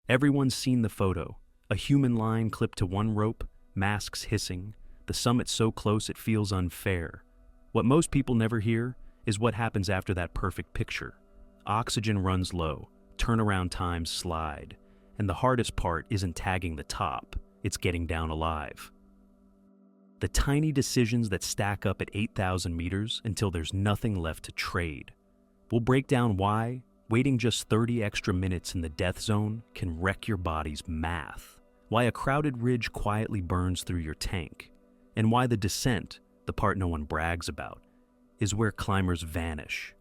Everyone's seen the photo. A human line clipped to one rope, masks hissing, the summit so close it feels unfair. What most people never hear is what happens after that perfect picture. Oxygen runs low, turnaround times slide, and the hardest part isn't tagging the top, it's getting down alive. The tiny decisions that stack up at 8,000 meters until there's nothing left to trade. We'll break down why waiting just 30 extra minutes in the death zone can wreck your body's math, why a crowded ridge quietly burns through your tank, and why the descent, the part no one brags about, is where climbers vanish.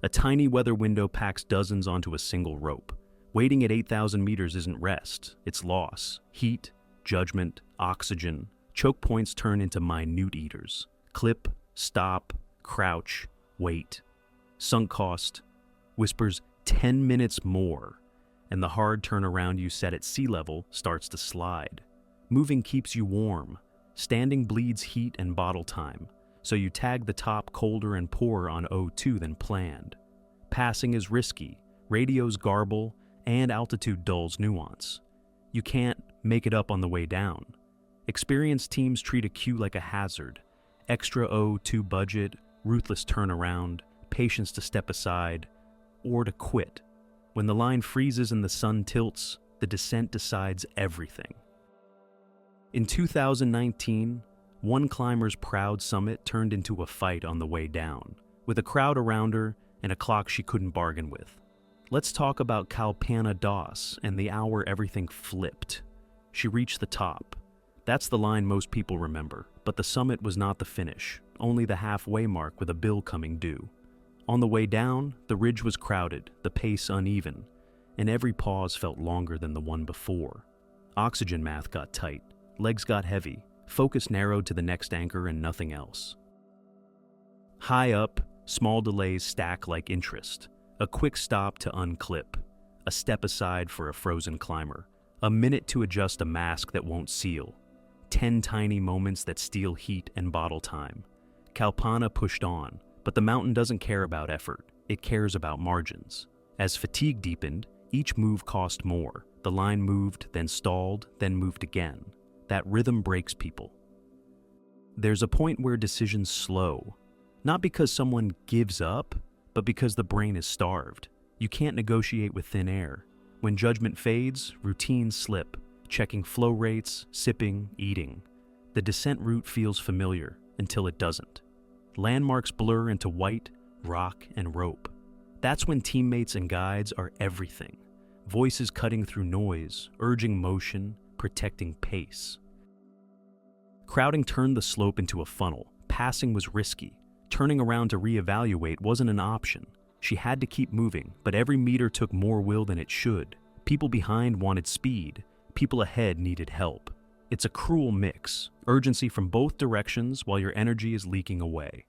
A tiny weather window packs dozens onto a single rope. Waiting at 8,000 meters isn't rest, it's loss. Heat, judgment, oxygen. Choke points turn into minute eaters. Clip, stop, crouch, wait. Sunk cost whispers 10 minutes more, and the hard turnaround you set at sea level starts to slide. Moving keeps you warm. Standing bleeds heat and bottle time, so you tag the top colder and poorer on O2 than planned. Passing is risky, radios garble, and altitude dulls nuance. You can't make it up on the way down. Experienced teams treat a queue like a hazard. Extra O2 budget, ruthless turnaround, patience to step aside, or to quit. When the line freezes and the sun tilts, the descent decides everything. In 2019, one climber's proud summit turned into a fight on the way down, with a crowd around her and a clock she couldn't bargain with. Let's talk about Kalpana Das and the hour everything flipped. She reached the top. That's the line most people remember, but the summit was not the finish, only the halfway mark with a bill coming due. On the way down, the ridge was crowded, the pace uneven, and every pause felt longer than the one before. Oxygen math got tight, legs got heavy, focus narrowed to the next anchor and nothing else. High up, small delays stack like interest. A quick stop to unclip, a step aside for a frozen climber, a minute to adjust a mask that won't seal, 10 tiny moments that steal heat and bottle time. Kalpana pushed on, but the mountain doesn't care about effort, it cares about margins. As fatigue deepened, each move cost more. The line moved, then stalled, then moved again. That rhythm breaks people. There's a point where decisions slow, not because someone gives up, but because the brain is starved. You can't negotiate with thin air. When judgment fades, routines slip, checking flow rates, sipping, eating. The descent route feels familiar until it doesn't. Landmarks blur into white, rock, and rope. That's when teammates and guides are everything. Voices cutting through noise, urging motion, protecting pace. Crowding turned the slope into a funnel. Passing was risky. Turning around to reevaluate wasn't an option. She had to keep moving, but every meter took more will than it should. People behind wanted speed. People ahead needed help. It's a cruel mix. Urgency from both directions while your energy is leaking away.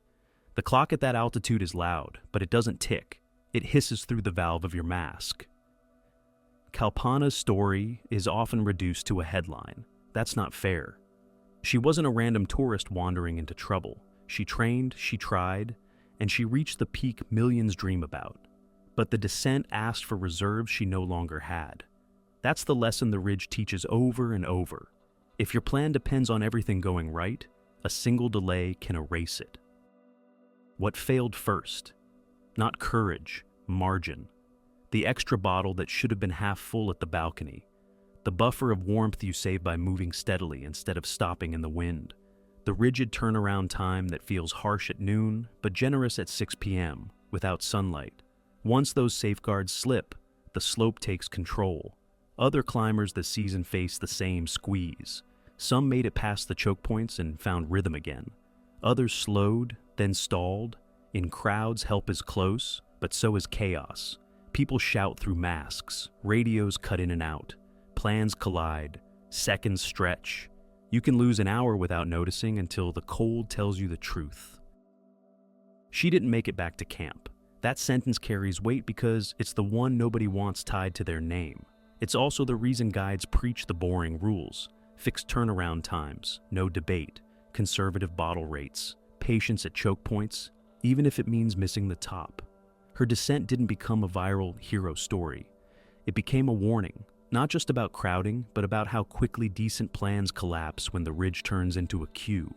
The clock at that altitude is loud, but it doesn't tick. It hisses through the valve of your mask. Kalpana's story is often reduced to a headline. That's not fair. She wasn't a random tourist wandering into trouble. She trained, she tried, and she reached the peak millions dream about. But the descent asked for reserves she no longer had. That's the lesson the ridge teaches over and over. If your plan depends on everything going right, a single delay can erase it. What failed first? Not courage, margin. The extra bottle that should have been half full at the balcony. The buffer of warmth you save by moving steadily instead of stopping in the wind. The rigid turnaround time that feels harsh at noon, but generous at 6 p.m., without sunlight. Once those safeguards slip, the slope takes control. Other climbers this season faced the same squeeze. Some made it past the choke points and found rhythm again. Others slowed, then stalled. In crowds, help is close, but so is chaos. People shout through masks, radios cut in and out, plans collide, seconds stretch. You can lose an hour without noticing until the cold tells you the truth. She didn't make it back to camp. That sentence carries weight because it's the one nobody wants tied to their name. It's also the reason guides preach the boring rules. Fixed turnaround times, no debate, conservative bottle rates, patience at choke points, even if it means missing the top. Her descent didn't become a viral hero story. It became a warning, not just about crowding, but about how quickly decent plans collapse when the ridge turns into a queue.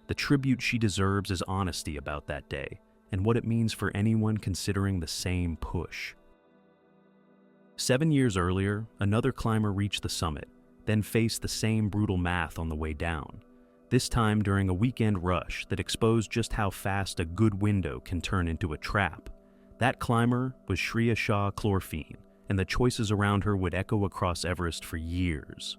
The tribute she deserves is honesty about that day, and what it means for anyone considering the same push. 7 years earlier, another climber reached the summit, then faced the same brutal math on the way down, this time during a weekend rush that exposed just how fast a good window can turn into a trap. That climber was Shreya Shah Chlorphene, and the choices around her would echo across Everest for years.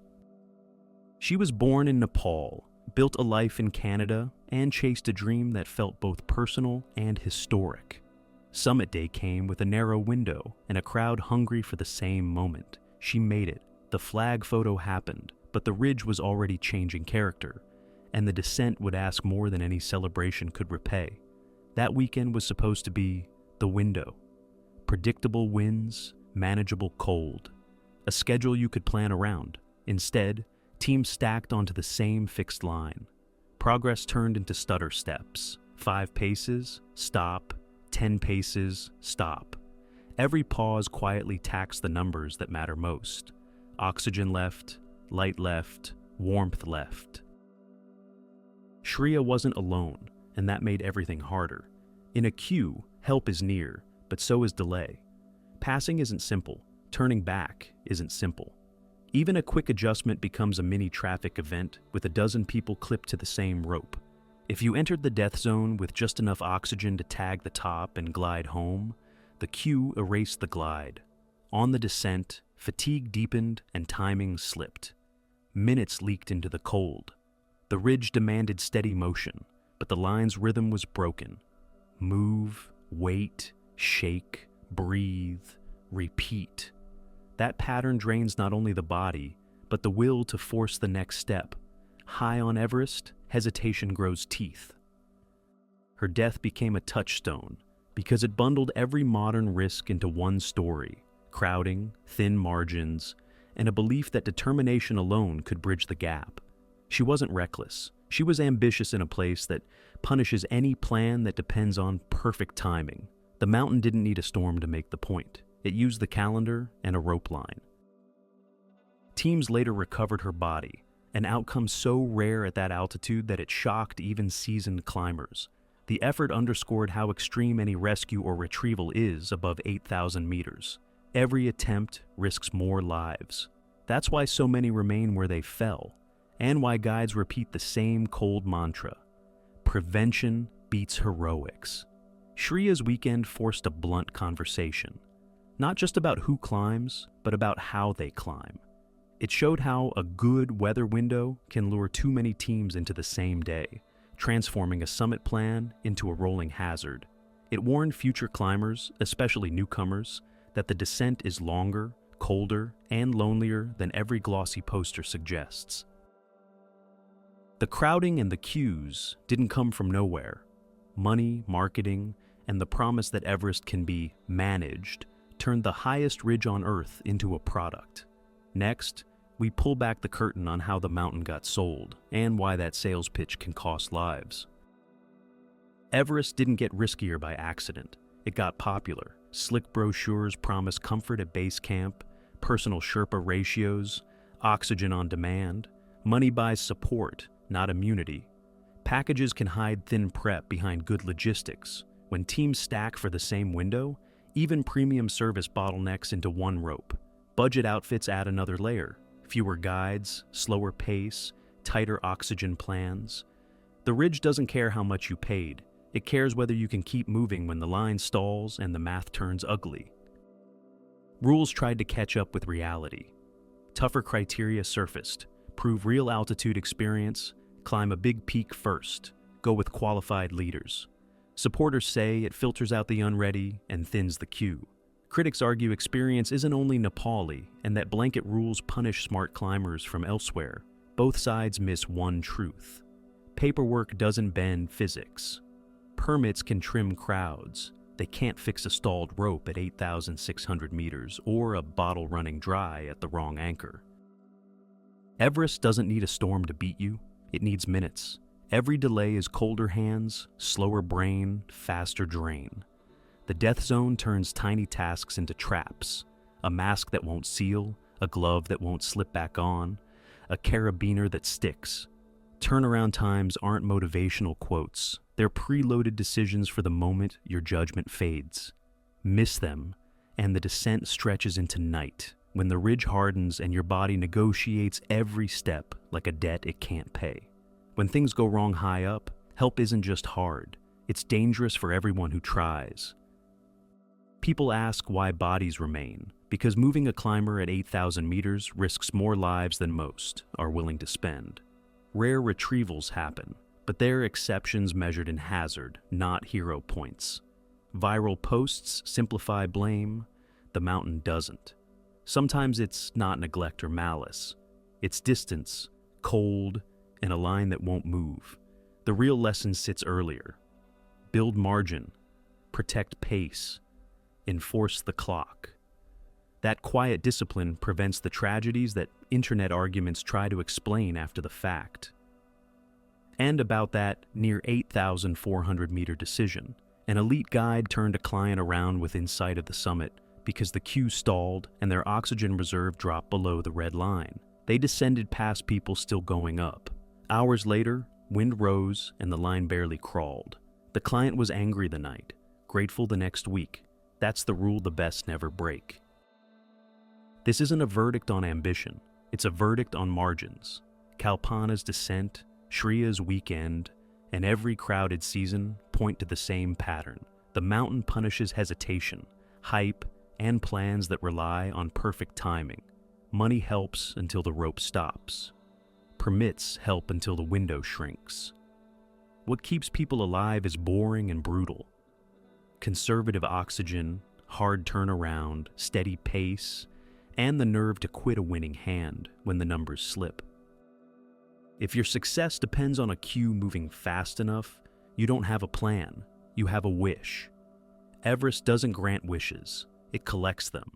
She was born in Nepal, built a life in Canada, and chased a dream that felt both personal and historic. Summit day came with a narrow window and a crowd hungry for the same moment. She made it. The flag photo happened, but the ridge was already changing character, and the descent would ask more than any celebration could repay. That weekend was supposed to be the window. Predictable winds, manageable cold. A schedule you could plan around. Instead, teams stacked onto the same fixed line. Progress turned into stutter steps. 5 paces, stop. 10 paces, stop. Every pause quietly taxed the numbers that matter most. Oxygen left, light left, warmth left. Shreya wasn't alone, and that made everything harder. In a queue, help is near, but so is delay. Passing isn't simple. Turning back isn't simple. Even a quick adjustment becomes a mini traffic event with a dozen people clipped to the same rope. If you entered the death zone with just enough oxygen to tag the top and glide home, the queue erased the glide. On the descent, fatigue deepened and timing slipped. Minutes leaked into the cold. The ridge demanded steady motion, but the line's rhythm was broken. Move, wait, shake, breathe, repeat. That pattern drains not only the body, but the will to force the next step. High on Everest, hesitation grows teeth. Her death became a touchstone because it bundled every modern risk into one story: crowding, thin margins, and a belief that determination alone could bridge the gap. She wasn't reckless. She was ambitious in a place that punishes any plan that depends on perfect timing. The mountain didn't need a storm to make the point. It used the calendar and a rope line. Teams later recovered her body, an outcome so rare at that altitude that it shocked even seasoned climbers. The effort underscored how extreme any rescue or retrieval is above 8,000 meters. Every attempt risks more lives. That's why so many remain where they fell, and why guides repeat the same cold mantra: prevention beats heroics. Shreya's weekend forced a blunt conversation, not just about who climbs, but about how they climb. It showed how a good weather window can lure too many teams into the same day, transforming a summit plan into a rolling hazard. It warned future climbers, especially newcomers, that the descent is longer, colder, and lonelier than every glossy poster suggests. The crowding and the queues didn't come from nowhere. Money, marketing, and the promise that Everest can be managed turned the highest ridge on Earth into a product. Next, we pull back the curtain on how the mountain got sold and why that sales pitch can cost lives. Everest didn't get riskier by accident. It got popular. Slick brochures promise comfort at base camp, personal Sherpa ratios, oxygen on demand. Money buys support, not immunity. Packages can hide thin prep behind good logistics. When teams stack for the same window, even premium service bottlenecks into one rope. Budget outfits add another layer. Fewer guides, slower pace, tighter oxygen plans. The ridge doesn't care how much you paid. It cares whether you can keep moving when the line stalls and the math turns ugly. Rules tried to catch up with reality. Tougher criteria surfaced. Prove real altitude experience, climb a big peak first, go with qualified leaders. Supporters say it filters out the unready and thins the queue. Critics argue experience isn't only Nepali and that blanket rules punish smart climbers from elsewhere. Both sides miss one truth. Paperwork doesn't bend physics. Permits can trim crowds. They can't fix a stalled rope at 8,600 meters or a bottle running dry at the wrong anchor. Everest doesn't need a storm to beat you. It needs minutes. Every delay is colder hands, slower brain, faster drain. The death zone turns tiny tasks into traps. a mask that won't seal, a glove that won't slip back on, a carabiner that sticks. Turnaround times aren't motivational quotes. They're preloaded decisions for the moment your judgment fades. Miss them, and the descent stretches into night, when the ridge hardens and your body negotiates every step like a debt it can't pay. When things go wrong high up, help isn't just hard. It's dangerous for everyone who tries. People ask why bodies remain, because moving a climber at 8,000 meters risks more lives than most are willing to spend. Rare retrievals happen, but they're exceptions measured in hazard, not hero points. Viral posts simplify blame, the mountain doesn't. Sometimes it's not neglect or malice. It's distance, cold, and a line that won't move. The real lesson sits earlier. Build margin, protect pace, enforce the clock. That quiet discipline prevents the tragedies that internet arguments try to explain after the fact. And about that near 8,400-meter decision, an elite guide turned a client around within sight of the summit because the queue stalled and their oxygen reserve dropped below the red line. They descended past people still going up. Hours later, wind rose and the line barely crawled. The client was angry the night, grateful the next week. That's the rule the best never break. This isn't a verdict on ambition. It's a verdict on margins. Kalpana's descent, Shriya's weekend, and every crowded season point to the same pattern. The mountain punishes hesitation, hype, and plans that rely on perfect timing. Money helps until the rope stops. Permits help until the window shrinks. What keeps people alive is boring and brutal. Conservative oxygen, hard turnaround, steady pace, and the nerve to quit a winning hand when the numbers slip. If your success depends on a queue moving fast enough, you don't have a plan, you have a wish. Everest doesn't grant wishes, it collects them.